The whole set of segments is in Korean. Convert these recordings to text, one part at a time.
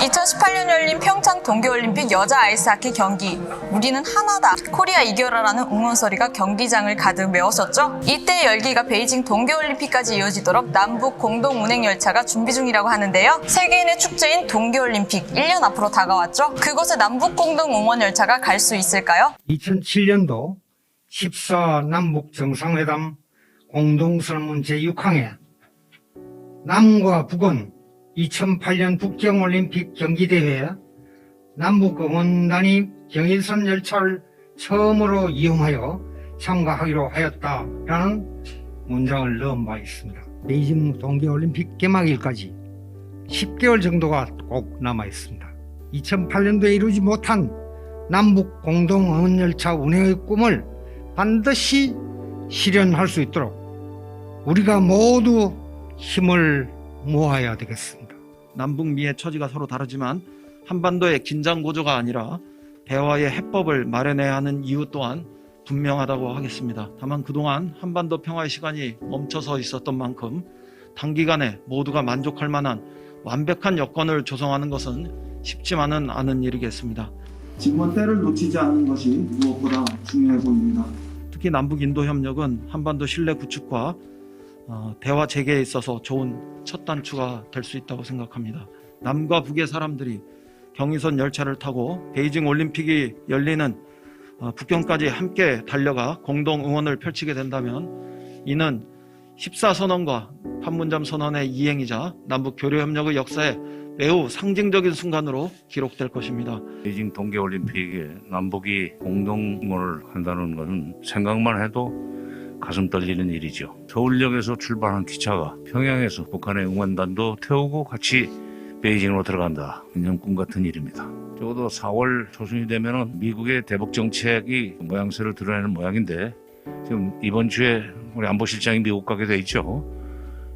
2018년 열린 평창 동계올림픽 여자 아이스하키 경기. 우리는 하나다. 코리아 이겨라라는 응원소리가 경기장을 가득 메웠었죠. 이때 열기가 베이징 동계올림픽까지 이어지도록 남북 공동 운행 열차가 준비 중이라고 하는데요. 세계인의 축제인 동계올림픽 1년 앞으로 다가왔죠. 그곳에 남북 공동 응원 열차가 갈 수 있을까요? 2007년도 14 남북 정상회담 공동설문 제6항에 남과 북은 2008년 북경올림픽 경기대회에 남북 응원단이 경의선 열차를 처음으로 이용하여 참가하기로 하였다라는 문장을 넣은 바 있습니다. 베이징 동계올림픽 개막일까지 10개월 정도가 꼭 남아 있습니다. 2008년도에 이루지 못한 남북 공동 응원 열차 운행의 꿈을 반드시 실현할 수 있도록 우리가 모두 힘을 모아야 되겠습니다. 남북미의 처지가 서로 다르지만 한반도의 긴장 고조가 아니라 대화의 해법을 마련해야 하는 이유 또한 분명하다고 하겠습니다. 다만 그동안 한반도 평화의 시간이 멈춰서 있었던 만큼 단기간에 모두가 만족할 만한 완벽한 여건을 조성하는 것은 쉽지만은 않은 일이겠습니다. 지금은 때를 놓치지 않는 것이 무엇보다 중요해 보입니다. 특히 남북인도협력은 한반도 신뢰 구축과 대화 재개에 있어서 좋은 첫 단추가 될 수 있다고 생각합니다. 남과 북의 사람들이 경의선 열차를 타고 베이징 올림픽이 열리는 북경까지 함께 달려가 공동 응원을 펼치게 된다면 이는 14선언과 판문점 선언의 이행이자 남북 교류협력의 역사에 매우 상징적인 순간으로 기록될 것입니다. 베이징 동계올림픽에 남북이 공동 응원을 한다는 것은 생각만 해도 가슴 떨리는 일이죠. 서울역에서 출발한 기차가 평양에서 북한의 응원단도 태우고 같이 베이징으로 들어간다. 그냥 꿈 같은 일입니다. 적어도 4월 초순이 되면 미국의 대북 정책이 모양새를 드러내는 모양인데 지금 이번 주에 우리 안보실장이 미국 가게 돼 있죠.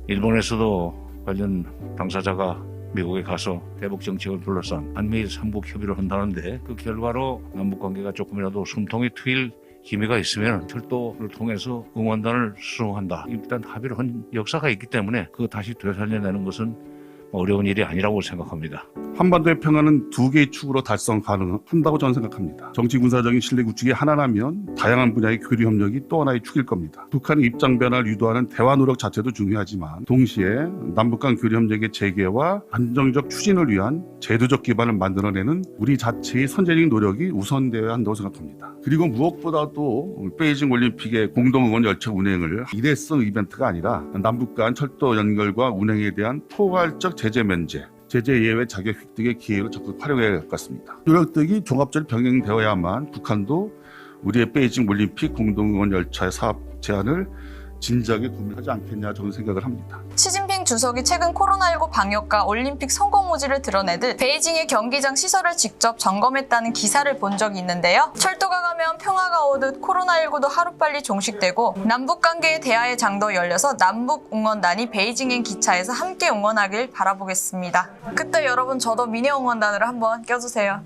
일본에서도 관련 당사자가 미국에 가서 대북 정책을 둘러싼 한미일 삼국 협의를 한다는데 그 결과로 남북 관계가 조금이라도 숨통이 트일 기미가 있으면 철도를 통해서 응원단을 수송한다. 일단 합의를 한 역사가 있기 때문에 그거 다시 되살려내는 것은 어려운 일이 아니라고 생각합니다. 한반도의 평화는 두 개의 축으로 달성 가능한다고 저는 생각합니다. 정치 군사적인 신뢰 구축이 하나라면 다양한 분야의 교류 협력이 또 하나의 축일 겁니다. 북한의 입장 변화를 유도하는 대화 노력 자체도 중요하지만 동시에 남북 간 교류 협력의 재개와 안정적 추진을 위한 제도적 기반을 만들어내는 우리 자체의 선제적인 노력이 우선되어야 한다고 생각합니다. 그리고 무엇보다도 베이징 올림픽의 공동 응원 열차 운행을 일회성 이벤트가 아니라 남북 간 철도 연결과 운행에 대한 포괄적 제재 면제, 제재 예외 자격 획득의 기회로 적극 활용해야 할 것 같습니다. 노력들이 종합적으로 병행되어야만 북한도 우리의 베이징 올림픽 공동응원 열차의 사업 제안을 진작에 고민하지 않겠냐 저는 생각을 합니다. 시진핑 주석이 최근 코로나19 방역과 올림픽 성공 의지를 드러내듯 베이징의 경기장 시설을 직접 점검했다는 기사를 본 적이 있는데요. 철도가 가면 평화가 오듯 코로나19도 하루빨리 종식되고 남북관계의 대화의 장도 열려서 남북 응원단이 베이징행 기차에서 함께 응원하길 바라보겠습니다. 그때 여러분 저도 미니 응원단으로 한번 껴주세요.